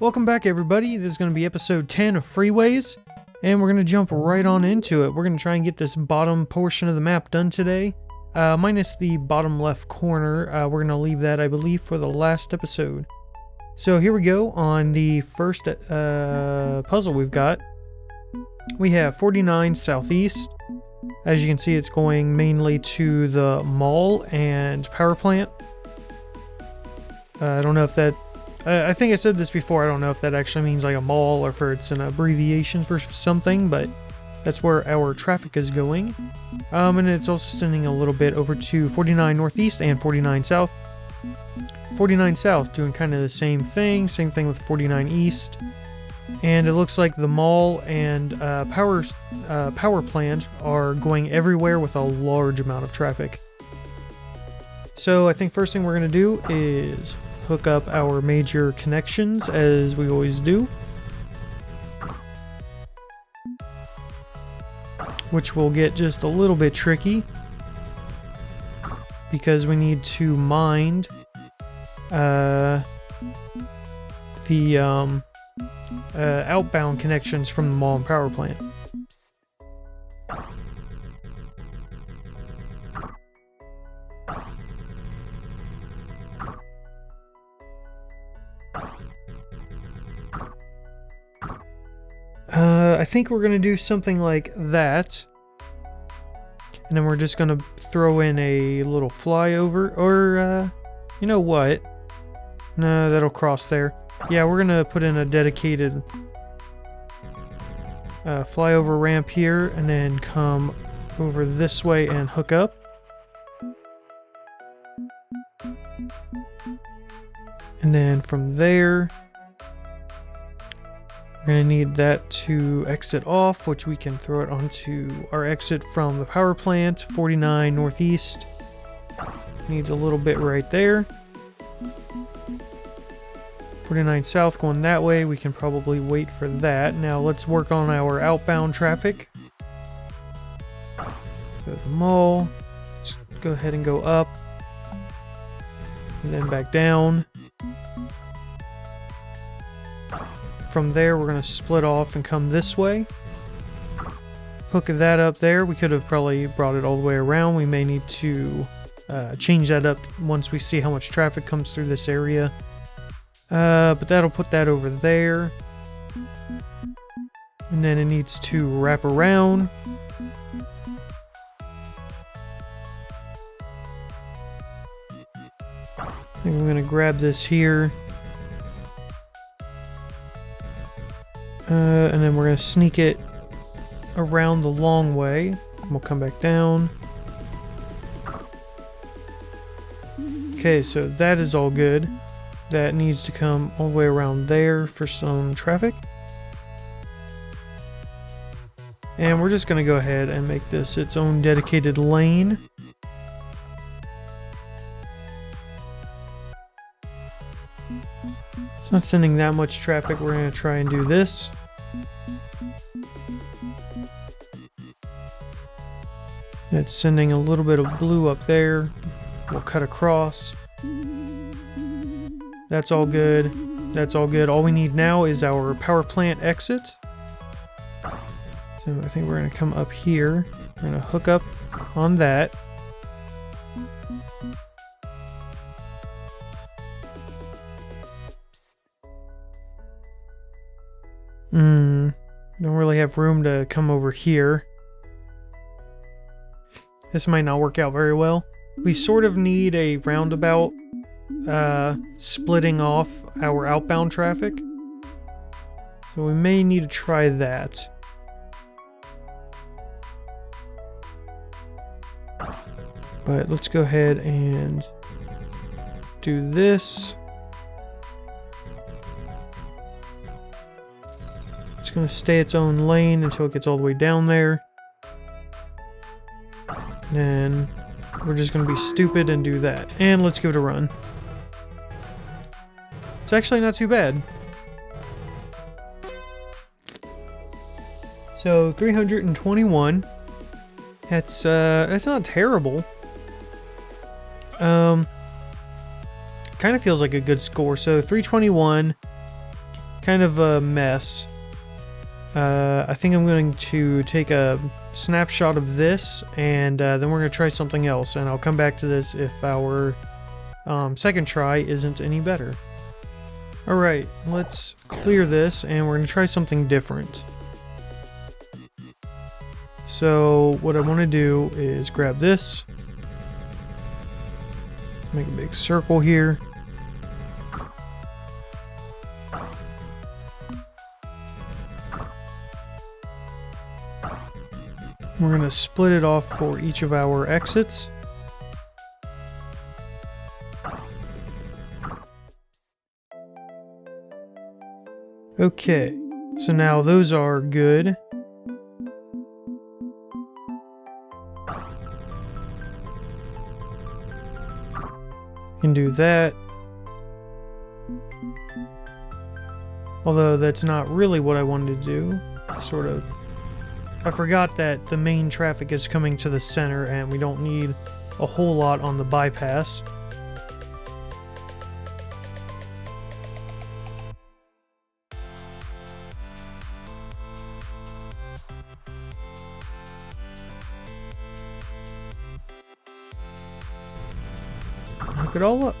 Welcome back, everybody. This is going to be episode 10 of Freeways, and we're going to jump right on into it. We're going to try and get this bottom portion of the map done today, minus the bottom left corner. We're going to leave that, I believe, for the last episode. So here we go on the first puzzle we've got. We have 49 southeast. As you can see, it's going mainly to the mall and power plant. I don't know if that... I think I said this before, I don't know if that actually means like a mall or if it's an abbreviation for something, but that's where our traffic is going. And it's also sending a little bit over to 49 northeast and 49 south. 49 south doing kind of the same thing with 49 east. And it looks like the mall and power plant are going everywhere with a large amount of traffic. So I think first thing we're going to do is hook up our major connections as we always do, which will get just a little bit tricky because we need to mind the outbound connections from the mall and power plant. I think we're going to do something like that. And then we're just going to throw in a little flyover. Or, you know what? No, that'll cross there. Yeah, we're going to put in a dedicated flyover ramp here. And then come over this way and hook up. And then from there... we're going to need that to exit off, which we can throw it onto our exit from the power plant, 49 northeast. Needs a little bit right there. 49 south going that way, we can probably wait for that. Now let's work on our outbound traffic. So the mall, let's go ahead and go up. And then back down. From there, we're going to split off and come this way. Hook that up there. We could have probably brought it all the way around. We may need to change that up once we see how much traffic comes through this area. But that'll put that over there. And then it needs to wrap around. I think we're going to grab this here. And then we're going to sneak it around the long way. We'll come back down. Okay, so that is all good. That needs to come all the way around there for some traffic. And we're just going to go ahead and make this its own dedicated lane. It's not sending that much traffic. We're going to try and do this. It's sending a little bit of blue up there. We'll cut across. That's all good. That's all good. All we need now is our power plant exit. So I think we're going to come up here. We're going to hook up on that. Don't really have room to come over here. This might not work out very well. We sort of need a roundabout splitting off our outbound traffic. So we may need to try that. But let's go ahead and do this. It's going to stay its own lane until it gets all the way down there. And we're just going to be stupid and do that. And let's give it a run. It's actually not too bad. So 321. That's not terrible. Kind of feels like a good score. So 321. kind of a mess. I think I'm going to take a snapshot of this, and then we're going to try something else, and I'll come back to this if our second try isn't any better. Alright, let's clear this, and we're going to try something different. So what I want to do is grab this, make a big circle here. We're going to split it off for each of our exits. Okay, so now those are good. Can do that. Although that's not really what I wanted to do. Sort of. I forgot that the main traffic is coming to the center and we don't need a whole lot on the bypass. Hook it all up.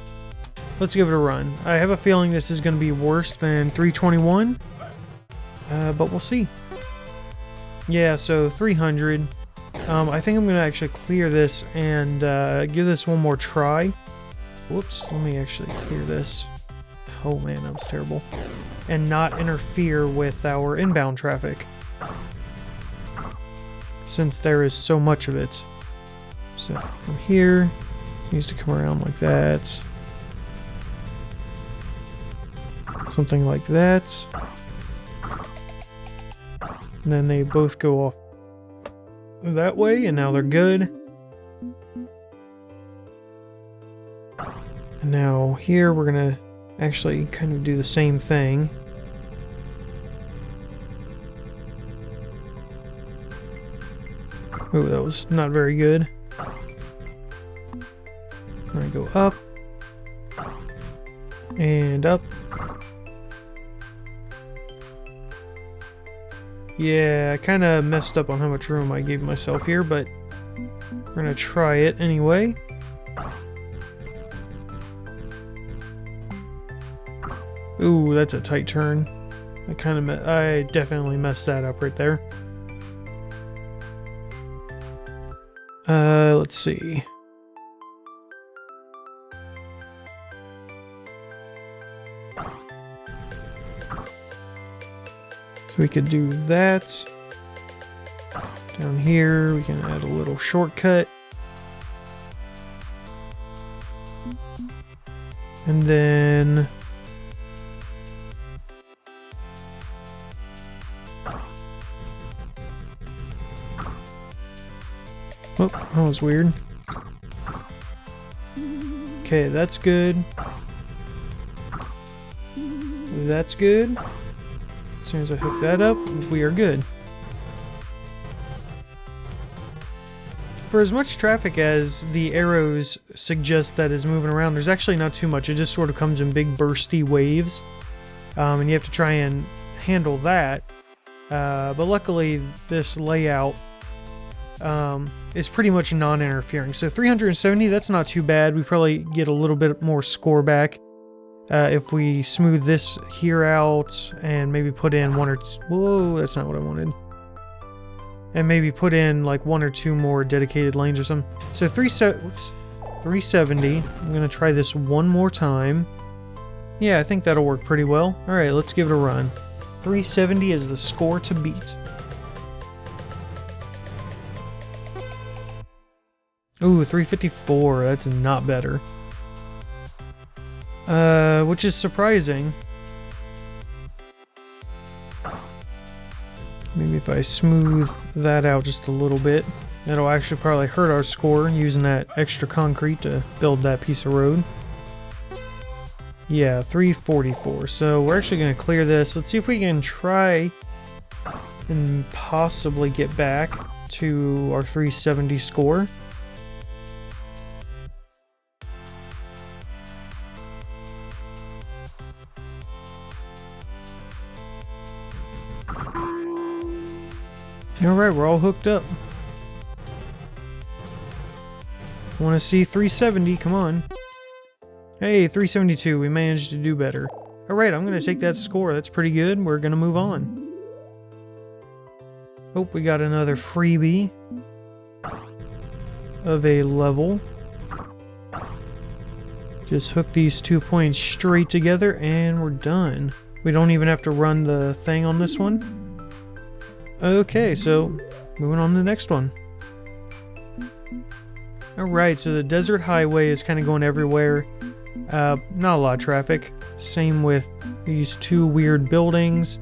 Let's give it a run. I have a feeling this is going to be worse than 321, but we'll see. Yeah, so 300. I think I'm going to actually clear this and give this one more try. Whoops, let me actually clear this. Oh man, that was terrible. And not interfere with our inbound traffic, since there is so much of it. So from here, it needs to come around like that. Something like that. And then they both go off that way, and now they're good. And now here we're gonna actually kind of do the same thing. Oh, that was not very good. We're gonna go up and up. Yeah, I kind of messed up on how much room I gave myself here, but we're gonna try it anyway. Ooh, that's a tight turn. I definitely messed that up right there. Let's see. So we could do that. Down here, we can add a little shortcut. And then... oh, that was weird. Okay, that's good. That's good. As soon as I hook that up, we are good. For as much traffic as the arrows suggest that is moving around, there's actually not too much. It just sort of comes in big bursty waves. And you have to try and handle that. But luckily, this layout is pretty much non-interfering. So 370, that's not too bad. We probably get a little bit more score back. If we smooth this here out and maybe put in one or two... whoa, that's not what I wanted. And maybe put in like one or two more dedicated lanes or something. So 370. I'm going to try this one more time. Yeah, I think that'll work pretty well. Alright, let's give it a run. 370 is the score to beat. Ooh, 354. That's not better. Which is surprising. Maybe if I smooth that out just a little bit, that'll actually probably hurt our score using that extra concrete to build that piece of road. Yeah, 344. So we're actually going to clear this. Let's see if we can try and possibly get back to our 370 score. Alright, we're all hooked up. Want to see 370, come on. Hey, 372, we managed to do better. Alright, I'm going to take that score, that's pretty good. We're going to move on. Oh, we got another freebie of a level. Just hook these 2 points straight together and we're done. We don't even have to run the thing on this one. Okay, so moving on to the next one. Alright, so the desert highway is kind of going everywhere. Not a lot of traffic. Same with these two weird buildings.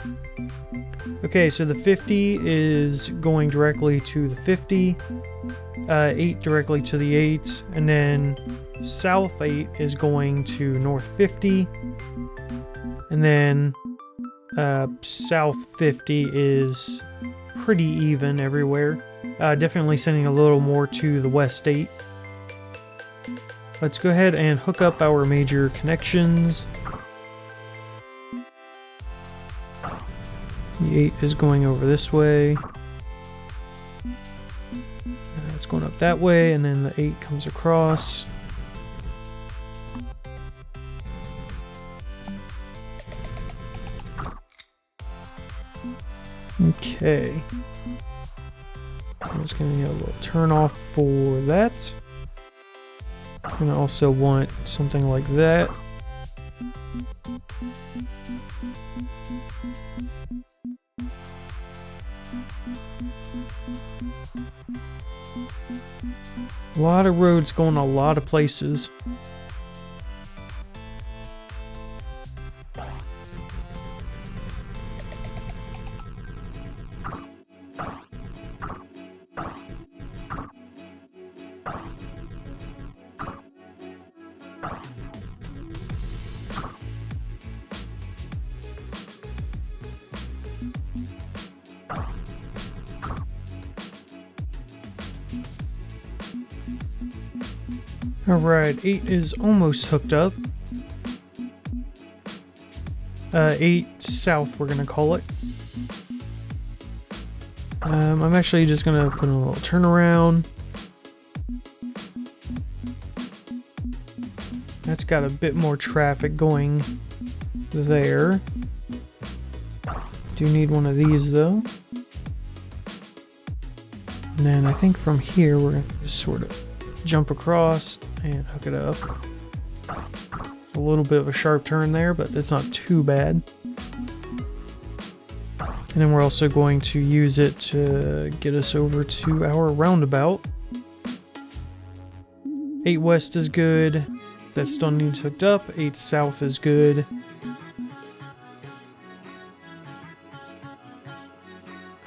Okay, so the 50 is going directly to the 50. 8 directly to the 8. And then south 8 is going to north 50. And then south 50 is pretty even everywhere. Definitely sending a little more to the west 8. Let's go ahead and hook up our major connections. The 8 is going over this way. It's going up that way, and then the 8 comes across. Okay. I'm just going to get a little turn off for that. I'm going to also want something like that. A lot of roads going a lot of places. Alright, 8 is almost hooked up. 8 south, we're gonna call it. I'm actually just gonna put in a little turnaround. That's got a bit more traffic going there. Do need one of these though. And then I think from here we're gonna just sort of jump across and hook it up. A little bit of a sharp turn there, but it's not too bad. And then we're also going to use it to get us over to our roundabout. 8 west is good. That still needs hooked up. 8 south is good.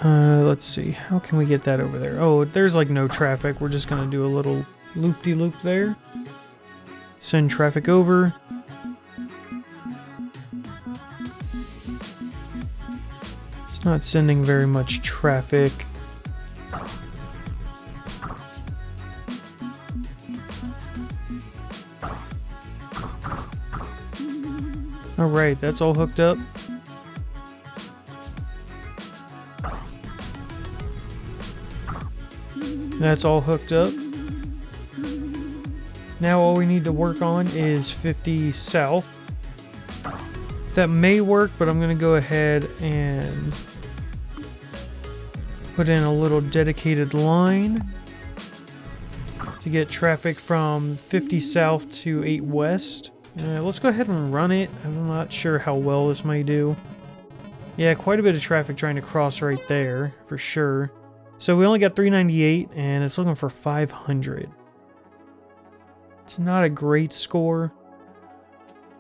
Let's see. How can we get that over there? Oh, there's like no traffic. We're just going to do a little loop-de-loop there. Send traffic over. It's not sending very much traffic. Alright, that's all hooked up. That's all hooked up. Now all we need to work on is 50 south. That may work, but I'm going to go ahead and put in a little dedicated line to get traffic from 50 south to 8 west. Let's go ahead and run it. I'm not sure how well this may do. Yeah, quite a bit of traffic trying to cross right there, for sure. So we only got 398, and it's looking for 500. It's not a great score.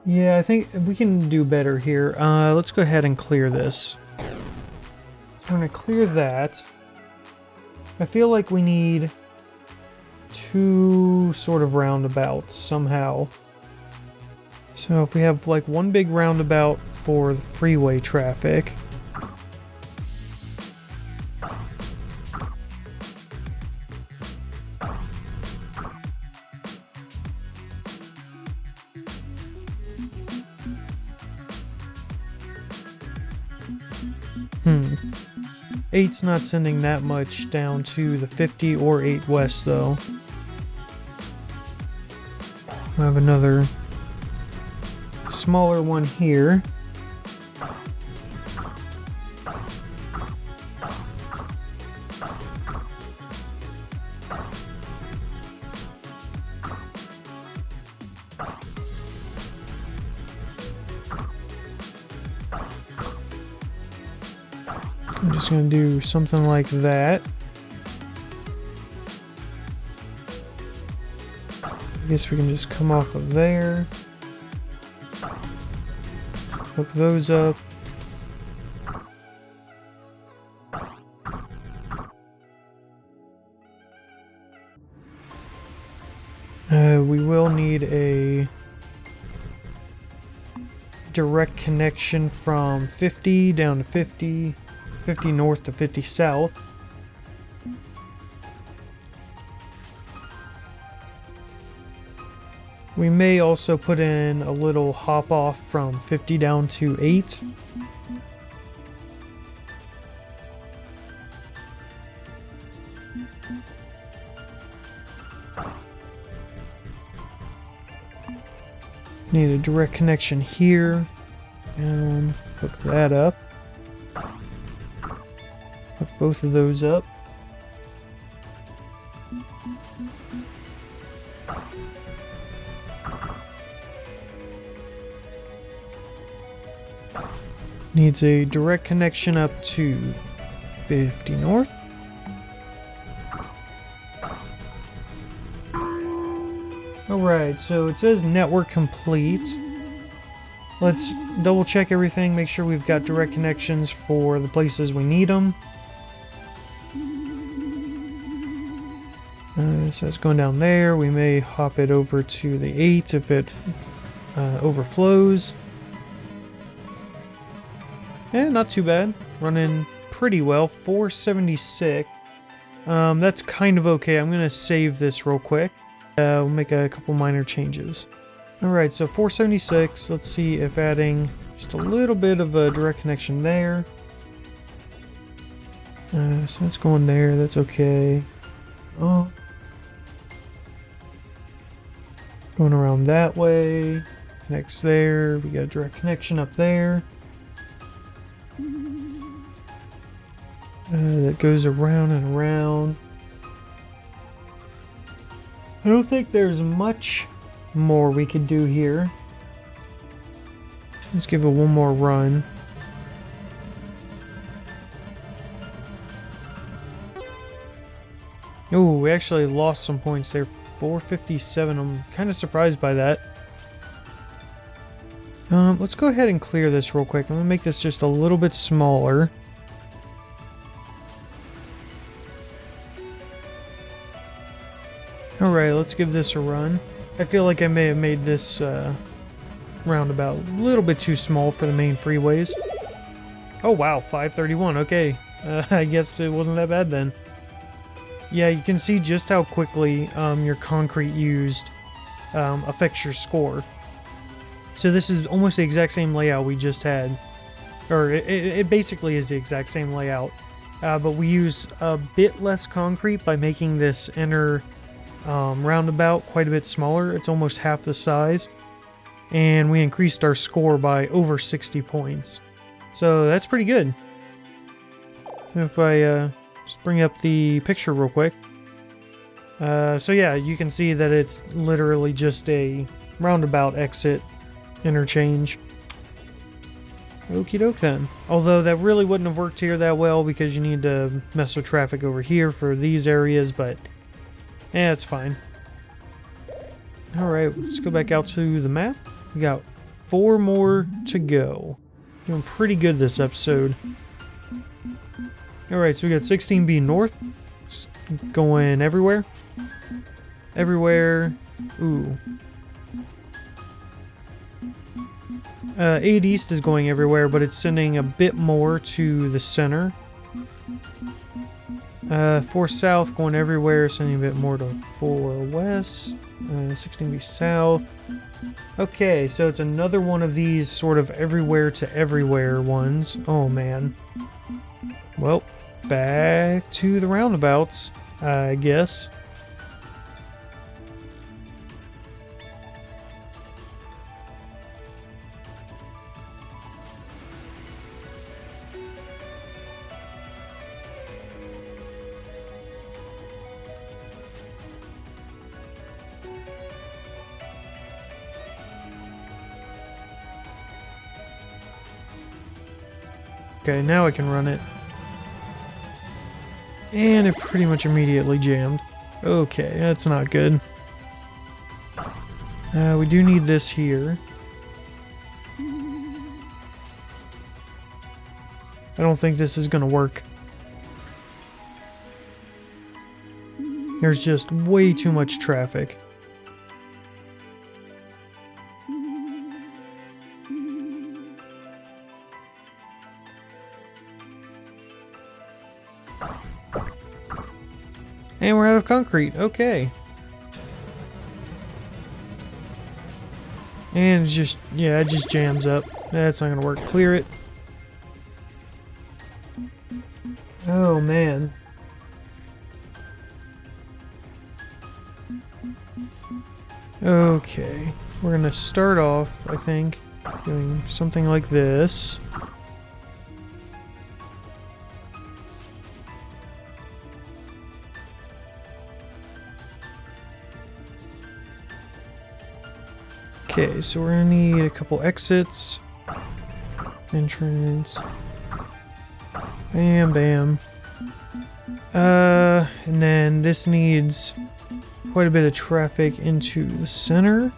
Yeah, I think we can do better here. Let's go ahead and clear this. I'm going to clear that. I feel like we need 2 sort of roundabouts somehow. So if we have like one big roundabout for the freeway traffic. 8's not sending that much down to the 50 or 8 west though. I have another smaller one here. I'm just going to do something like that. I guess we can just come off of there. Hook those up. We will need a direct connection from 50 down to 50, 50 north to 50 south. We may also put in a little hop off from 50 down to 8. Need a direct connection here, and hook that up. Hook both of those up. Needs a direct connection up to 50 north. Alright, so it says network complete. Let's double check everything, make sure we've got direct connections for the places we need them. So it's going down there. We may hop it over to the 8 if it overflows. Yeah, not too bad. Running pretty well. 476. That's kind of okay. I'm going to save this real quick. We'll make a couple minor changes. Alright, so 476. Let's see if adding just a little bit of a direct connection there. So that's going there. That's okay. Oh. Going around that way. Connects there. We got a direct connection up there. That goes around and around. I don't think there's much more we could do here. Let's give it one more run. Oh, we actually lost some points there. 457. I'm kind of surprised by that. Let's go ahead and clear this real quick. I'm going to make this just a little bit smaller. Alright, let's give this a run. I feel like I may have made this roundabout a little bit too small for the main freeways. Oh wow, 531, okay. I guess it wasn't that bad then. Yeah, you can see just how quickly your concrete used affects your score. So this is almost the exact same layout we just had. Or it basically is the exact same layout. But we used a bit less concrete by making this inner roundabout quite a bit smaller. It's almost half the size. And we increased our score by over 60 points. So that's pretty good. So if I just bring up the picture real quick. So yeah, you can see that it's literally just a roundabout exit interchange. Okie doke then. Although that really wouldn't have worked here that well because you need to mess with traffic over here for these areas, but yeah, it's fine. Alright, let's go back out to the map. We got 4 more to go. Doing pretty good this episode. Alright, so we got 16B north. It's going everywhere. Everywhere. Ooh. 8 east is going everywhere, but it's sending a bit more to the center. 4 south going everywhere, sending a bit more to 4 west. 16B south. Okay, so it's another one of these sort of everywhere to everywhere ones. Oh man. Well, back to the roundabouts, I guess. Okay, now I can run it. And it pretty much immediately jammed. Okay, that's not good. We do need this here. I don't think this is gonna work. There's just way too much traffic. And we're out of concrete. Okay. And it's just, yeah, it just jams up. That's not gonna work. Clear it. Oh, man. Okay. We're gonna start off, I think, doing something like this. Okay, so we're gonna need a couple exits. Entrance. Bam, bam. And then this needs quite a bit of traffic into the center.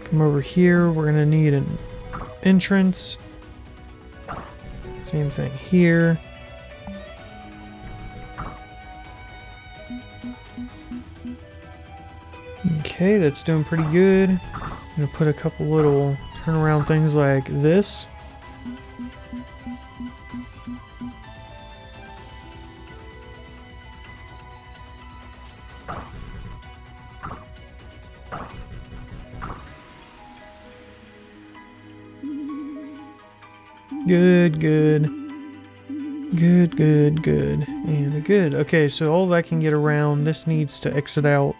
From over here, we're gonna need an entrance. Same thing here. Okay, that's doing pretty good. I'm gonna put a couple little turnaround things like this. Good, good. Good, good, good. And good. Okay, so all that can get around. This needs to exit out.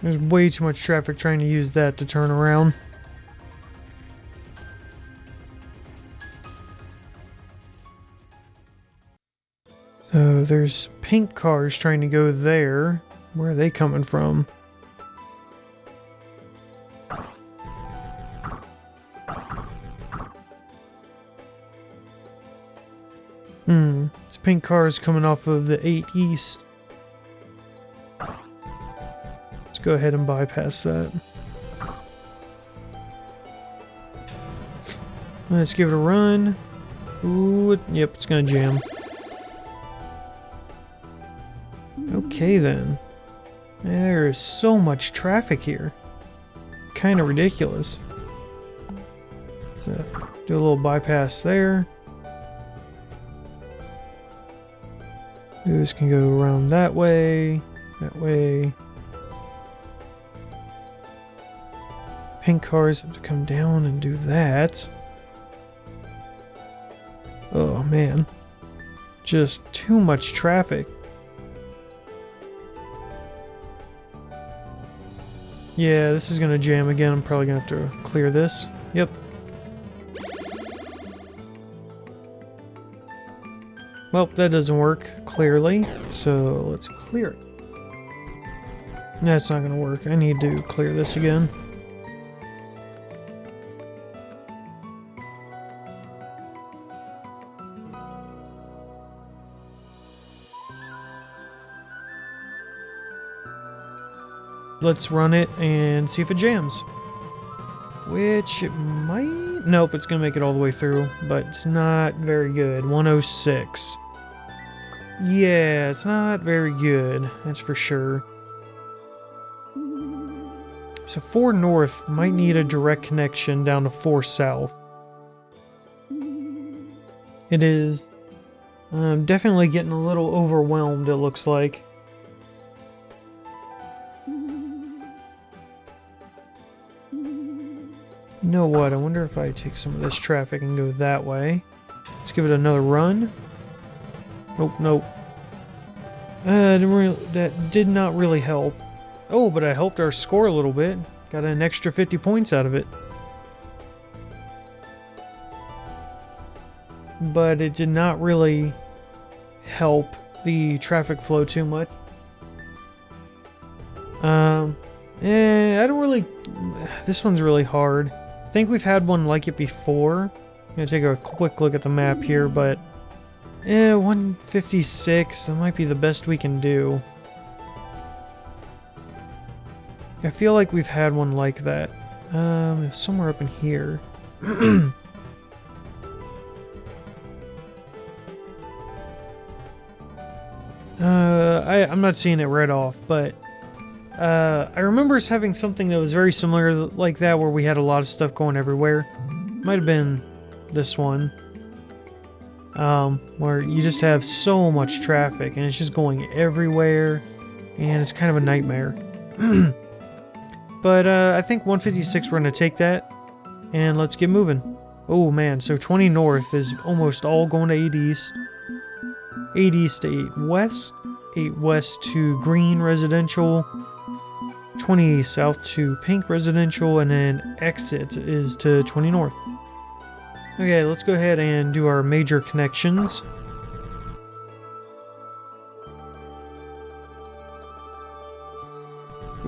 There's way too much traffic trying to use that to turn around. So there's pink cars trying to go there. Where are they coming from? It's pink cars coming off of the 8 East. Let's go ahead and bypass that. Let's give it a run. Ooh, yep, it's gonna jam. Okay then. There is so much traffic here. Kind of ridiculous. So, do a little bypass there. This can go around that way. That way. Pink cars have to come down and do that. Oh man. Just too much traffic. Yeah, this is gonna jam again. I'm probably gonna have to clear this. Yep. Well, that doesn't work, clearly. So let's clear it. That's not gonna work. I need to clear this again. Let's run it and see if it jams. Which it might... Nope, it's gonna make it all the way through, but it's not very good. 106. Yeah, it's not very good, that's for sure. So 4 North might need a direct connection down to 4 South. It is. I'm definitely getting a little overwhelmed, it looks like. You know what? I wonder if I take some of this traffic and go that way. Let's give it another run. Nope, nope. That did not really help. Oh, but I helped our score a little bit. Got an extra 50 points out of it. But it did not really help the traffic flow too much. I don't really... This one's really hard. I think we've had one like it before. I'm gonna take a quick look at the map here, but... 156, that might be the best we can do. I feel like we've had one like that. Somewhere up in here. I'm not seeing it right off, but I remember us having something that was very similar like that, where we had a lot of stuff going everywhere. Might have been this one. Where you just have so much traffic and it's just going everywhere, and it's kind of a nightmare. But I think 156, we're going to take that, and let's get moving. Oh man, so 20 north is almost all going to 8 east. 8 east to 8 west. 8 west to green residential. 20 south to pink residential, and then exit is to 20 north. Okay, let's go ahead and do our major connections.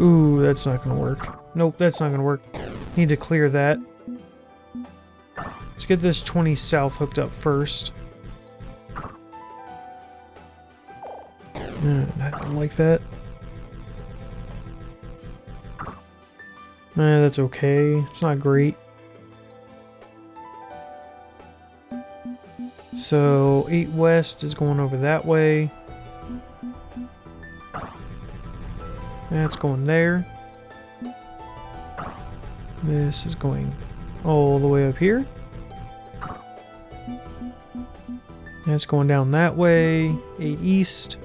Ooh, that's not gonna work. Nope, that's not gonna work. Need to clear that. Let's get this 20 south hooked up first. I don't like that. That's okay. It's not great. So 8 west is going over that way. That's going there. This is going all the way up here. That's going down that way. 8 east.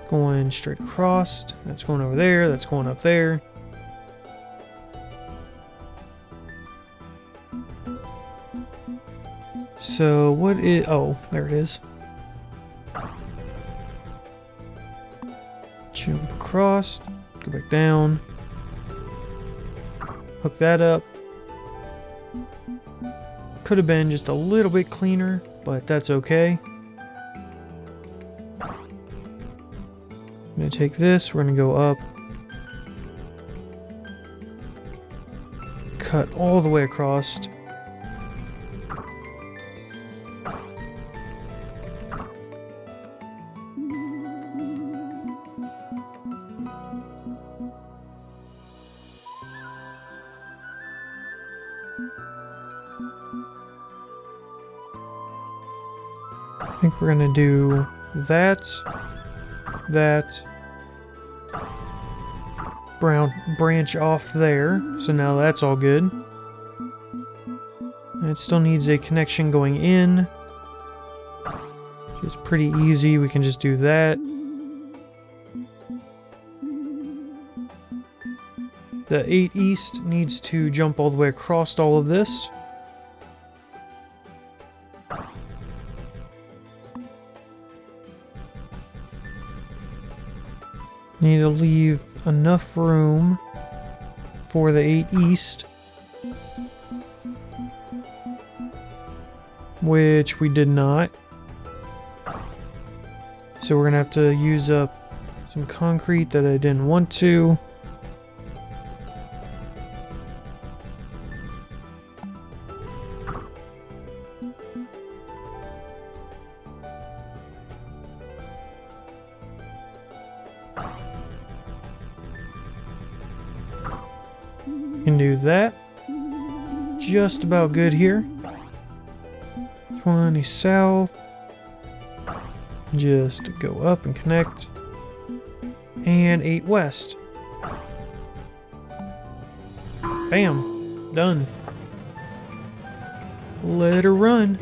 Going straight across. That's going over there. That's going up there. So what is... Oh, there it is. Jump across. Go back down. Hook that up. Could have been just a little bit cleaner, but that's okay. I'm going to take this. We're going to go up. Cut all the way across. I think we're gonna do that, branch off there, so now that's all good. And it still needs a connection going in. It's pretty easy, we can just do that. The 8 east needs to jump all the way across all of this. Need to leave enough room for the 8 east, which we did not. So we're gonna have to use up some concrete that I didn't want to. Can do that. Just about good here. 20 south. Just go up and connect. And 8 west. Bam. Done. Let her run.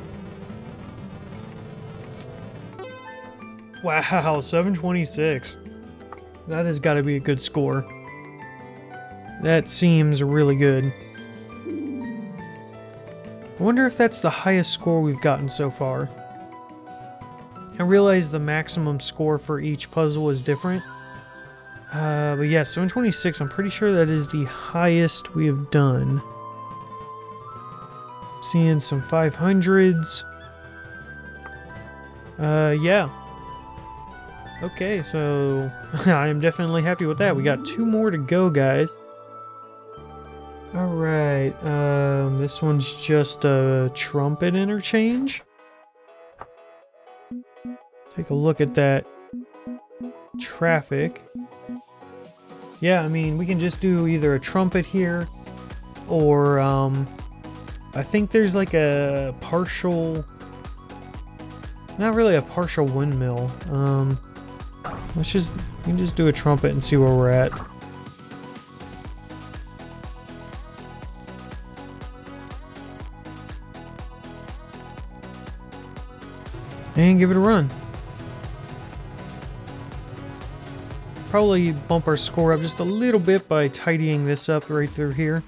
Wow, 726. That has got to be a good score. That seems really good. I wonder if that's the highest score we've gotten so far. I realize the maximum score for each puzzle is different. But yeah, 726, I'm pretty sure that is the highest we have done. Seeing some 500s. Yeah. Okay, so I am definitely happy with that. We got 2 more to go, guys. Alright, this one's just a trumpet interchange. Take a look at that traffic. Yeah, I mean, we can just do either a trumpet here, or, I think there's like a partial... Not really a partial windmill. We can just do a trumpet and see where we're at. And give it a run. Probably bump our score up just a little bit by tidying this up right through here.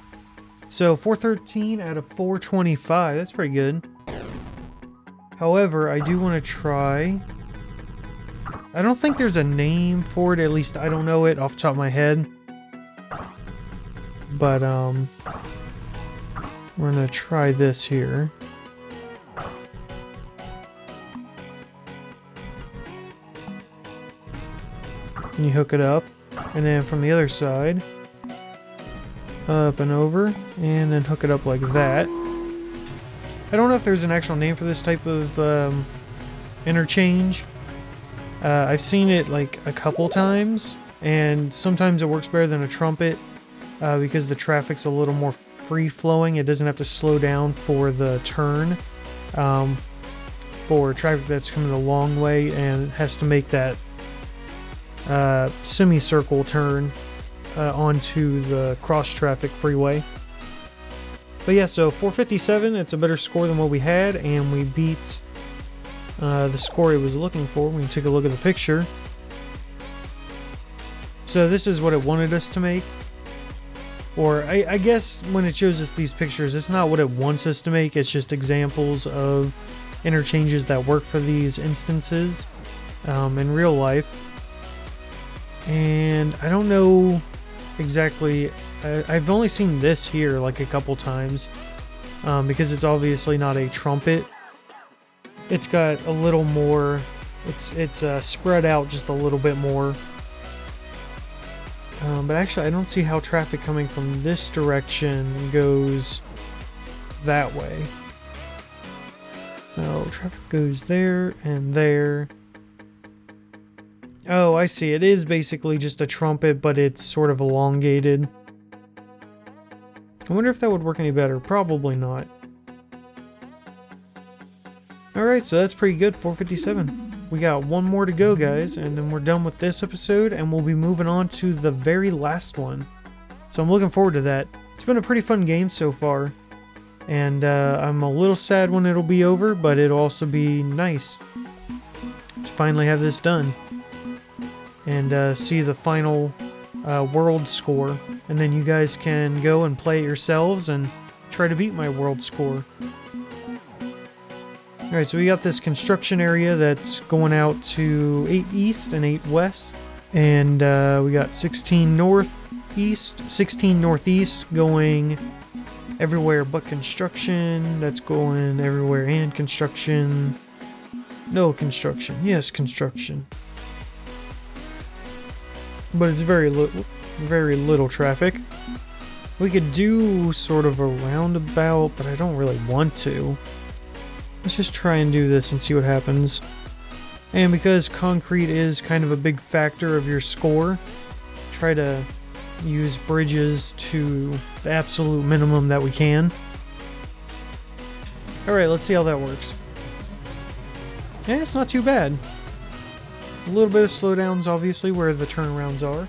So 413 out of 425, that's pretty good. However, I do want to try... I don't think there's a name for it, at least I don't know it off the top of my head. But, we're gonna try this here. And you hook it up, and then from the other side, up and over, and then hook it up like that. I don't know if there's an actual name for this type of interchange. I've seen it like a couple times, and sometimes it works better than a trumpet because the traffic's a little more free-flowing. It doesn't have to slow down for the turn for traffic that's coming a long way and has to make that semicircle turn onto the cross-traffic freeway. But yeah, so 457, it's a better score than what we had, and we beat the score it was looking for. We can take a look at the picture. So this is what it wanted us to make. Or I guess when it shows us these pictures, it's not what it wants us to make, it's just examples of interchanges that work for these instances in real life. And I don't know exactly, I've only seen this here like a couple times because it's obviously not a trumpet. It's got a little more, it's spread out just a little bit more. But actually I don't see how traffic coming from this direction goes that way. So traffic goes there and there. Oh, I see. It is basically just a trumpet, but it's sort of elongated. I wonder if that would work any better. Probably not. Alright, so that's pretty good. 457. We got 1 more to go, guys, and then we're done with this episode, and we'll be moving on to the very last one. So I'm looking forward to that. It's been a pretty fun game so far, and I'm a little sad when it'll be over, but it'll also be nice to finally have this done. And see the final world score, and then you guys can go and play it yourselves and try to beat my world score. Alright, so we got this construction area that's going out to 8 east and 8 west, and we got 16 northeast, 16 northeast going everywhere but construction. That's going everywhere and construction. No construction. Yes, construction. But it's very little traffic. We could do sort of a roundabout, but I don't really want to. Let's just try and do this and see what happens. And because concrete is kind of a big factor of your score, try to use bridges to the absolute minimum that we can. Alright, let's see how that works. Yeah, it's not too bad. A little bit of slowdowns, obviously, where the turnarounds are.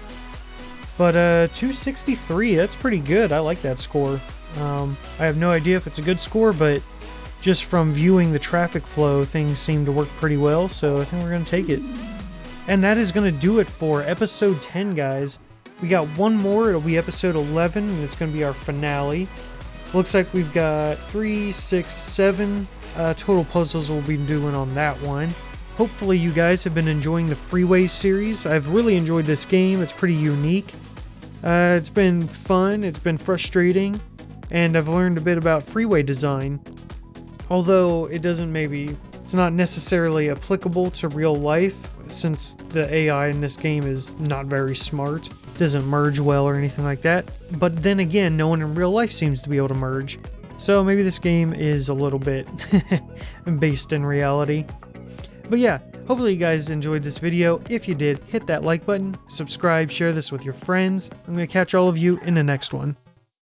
But 263, that's pretty good. I like that score. I have no idea if it's a good score, but just from viewing the traffic flow, things seem to work pretty well, so I think we're going to take it. And that is going to do it for episode 10, guys. We got one more, it'll be episode 11, and it's going to be our finale. Looks like we've got 3, 6, 7 total puzzles we'll be doing on that one. Hopefully you guys have been enjoying the Freeways series. I've really enjoyed this game, it's pretty unique. It's been fun, it's been frustrating, and I've learned a bit about freeway design. Although it's not necessarily applicable to real life, since the AI in this game is not very smart, doesn't merge well or anything like that. But then again, no one in real life seems to be able to merge. So maybe this game is a little bit based in reality. But yeah, hopefully you guys enjoyed this video. If you did, hit that like button, subscribe, share this with your friends. I'm going to catch all of you in the next one.